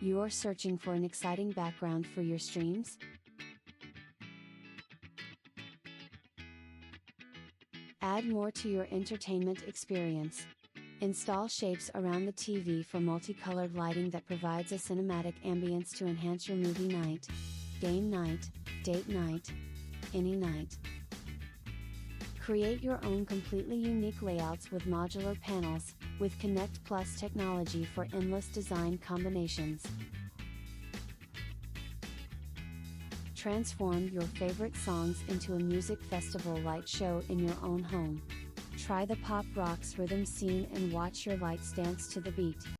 You're searching for an exciting background for your streams? Add more to your entertainment experience. Install shapes around the TV for multicolored lighting that provides a cinematic ambience to enhance your movie night, game night, date night, any night. Create your own completely unique layouts with modular panels, with Connect Plus technology for endless design combinations. Transform your favorite songs into a music festival light show in your own home. Try the pop rocks rhythm scene and watch your lights dance to the beat.